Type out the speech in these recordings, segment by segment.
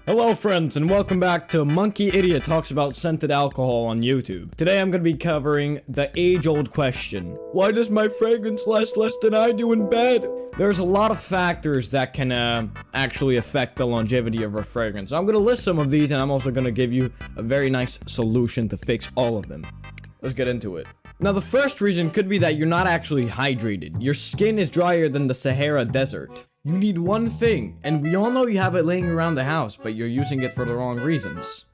Hello friends and welcome back to Monkey Idiot Talks About Scented Alcohol on YouTube. Today I'm going to be covering the age-old question. Why does my fragrance last less than I do in bed? There's a lot of factors that can actually affect the longevity of a fragrance. I'm going to list some of these and I'm also going to give you a very nice solution to fix all of them. Let's get into it. Now the first reason could be that you're not actually hydrated. Your skin is drier than the Sahara Desert. You need one thing, and we all know you have it laying around the house, but you're using it for the wrong reasons.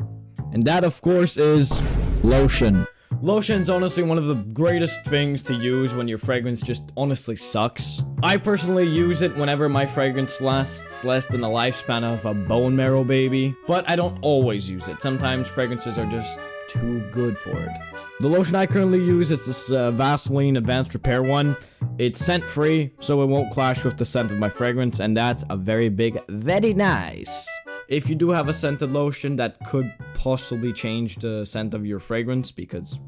And that, of course, is lotion. Lotion's honestly one of the greatest things to use when your fragrance just honestly sucks. I personally use it whenever my fragrance lasts less than the lifespan of a bone marrow baby, but I don't always use it. Sometimes fragrances are just too good for it. The lotion I currently use is this Vaseline Advanced Repair one. It's scent free, so it won't clash with the scent of my fragrance, and that's a very nice. If you do have a scented lotion, that could possibly change the scent of your fragrance, because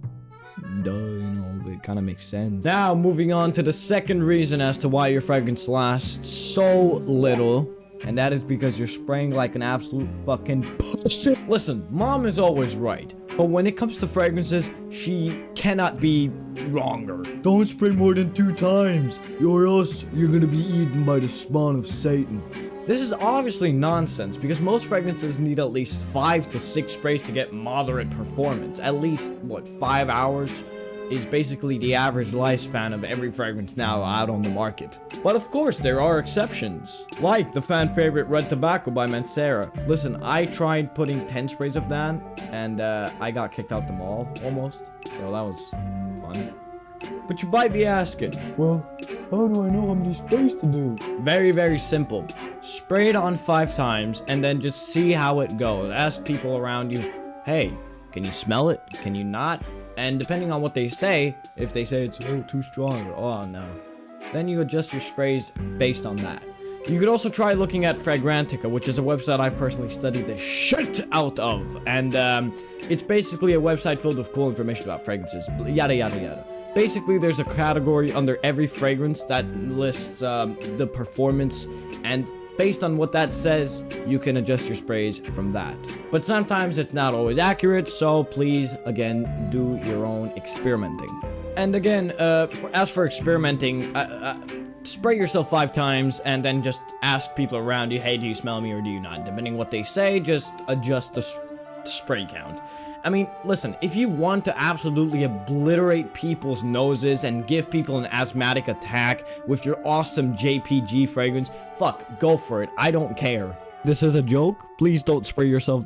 duh, you know, it kind of makes sense. Now, moving on to the second reason as to why your fragrance lasts so little. And that is because you're spraying like an absolute fucking pussy. Listen, mom is always right. But when it comes to fragrances, she cannot be wronger. Don't spray more than 2 times, or else you're gonna be eaten by the spawn of Satan. This is obviously nonsense because most fragrances need at least 5 to 6 sprays to get moderate performance. At least, what, 5 hours is basically the average lifespan of every fragrance now out on the market. But of course, there are exceptions. Like the fan favorite Red Tobacco by Mancera. Listen, I tried putting 10 sprays of that, and I got kicked out the mall, almost. So that was fun. But you might be asking, Well, how do I know how many sprays to do? very simple. Spray it on 5 times, and then just see how it goes. Ask people around you, hey, can you smell it? Can you not? And depending on what they say, if they say it's too strong or oh no, then you adjust your sprays based on that. You could also try looking at Fragrantica, which is a website I've personally studied the shit out of. And it's basically a website filled with cool information about fragrances, yada yada yada. Basically, there's a category under every fragrance that lists the performance, and based on what that says, you can adjust your sprays from that. But sometimes it's not always accurate, so please, again, do your own experimenting. And again, as for experimenting, spray yourself 5 times and then just ask people around you, hey, do you smell me or do you not? Depending on what they say, just adjust the spray count. I mean, listen, if you want to absolutely obliterate people's noses and give people an asthmatic attack with your awesome JPG fragrance, fuck, go for it. I don't care. This is a joke. Please don't spray yourself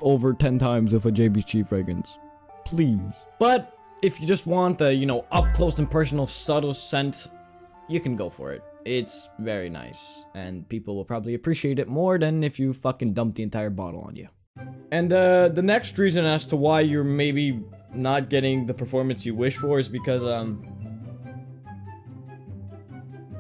over 10 times with a JPG fragrance. Please. But if you just want the, you know, up close and personal subtle scent, you can go for it. It's very nice, and people will probably appreciate it more than if you fucking dumped the entire bottle on you. And the next reason as to why you're maybe not getting the performance you wish for is because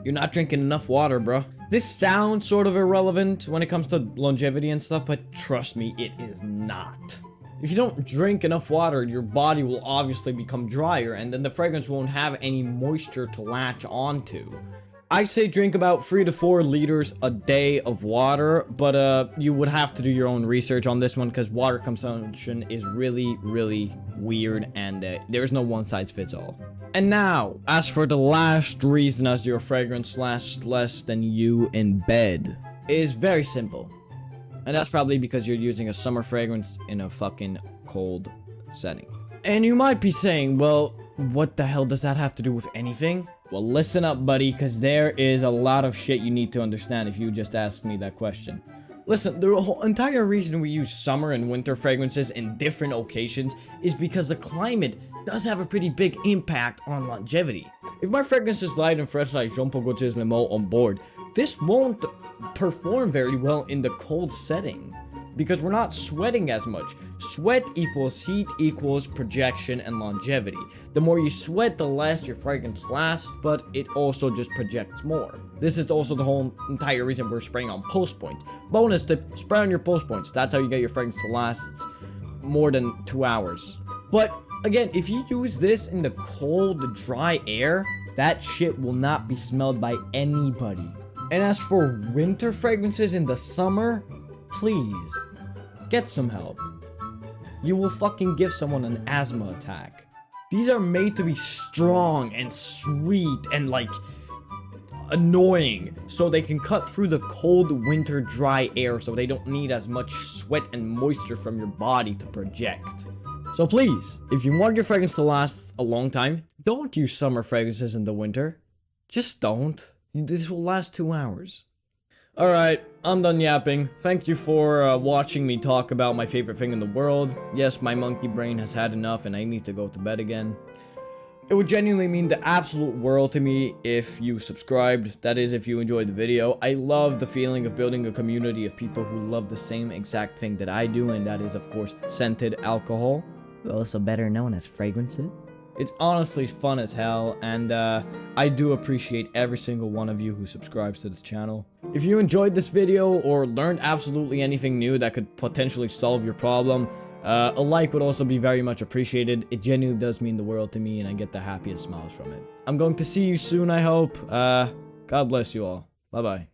you're not drinking enough water, bro. This sounds sort of irrelevant when it comes to longevity and stuff, but trust me, it is not. If you don't drink enough water, your body will obviously become drier, and then the fragrance won't have any moisture to latch onto. I say drink about 3 to 4 liters a day of water, but you would have to do your own research on this one because water consumption is really weird, and there's no one size fits all. And now, as for the last reason as your fragrance lasts less than you in bed, is very simple. And that's probably because you're using a summer fragrance in a fucking cold setting. And you might be saying, well, what the hell does that have to do with anything? Well, listen up, buddy, because there is a lot of shit you need to understand if you just asked me that question. Listen, the whole entire reason we use summer and winter fragrances in different occasions is because the climate does have a pretty big impact on longevity. If my fragrance is light and fresh like Jean Paul Gaultier's Limo on board, this won't perform very well in the cold setting because we're not sweating as much. Sweat equals heat equals projection and longevity. The more you sweat, the less your fragrance lasts, but it also just projects more. This is also the whole entire reason we're spraying on pulse points. Bonus tip, spray on your pulse points. That's how you get your fragrance to last more than 2 hours. But again, if you use this in the cold, dry air, that shit will not be smelled by anybody. And as for winter fragrances in the summer, please, get some help. You will fucking give someone an asthma attack. These are made to be strong and sweet and like annoying, so they can cut through the cold winter dry air, so they don't need as much sweat and moisture from your body to project. So please, if you want your fragrance to last a long time, don't use summer fragrances in the winter. Just don't. This will last 2 hours. Alright, I'm done yapping. Thank you for watching me talk about my favorite thing in the world. Yes, my monkey brain has had enough and I need to go to bed again. It would genuinely mean the absolute world to me if you subscribed, that is, if you enjoyed the video. I love the feeling of building a community of people who love the same exact thing that I do, and that is, of course, scented alcohol. Also better known as fragrances. It's honestly fun as hell, and I do appreciate every single one of you who subscribes to this channel. If you enjoyed this video or learned absolutely anything new that could potentially solve your problem, a like would also be very much appreciated. It genuinely does mean the world to me, and I get the happiest smiles from it. I'm going to see you soon, I hope. God bless you all. Bye-bye.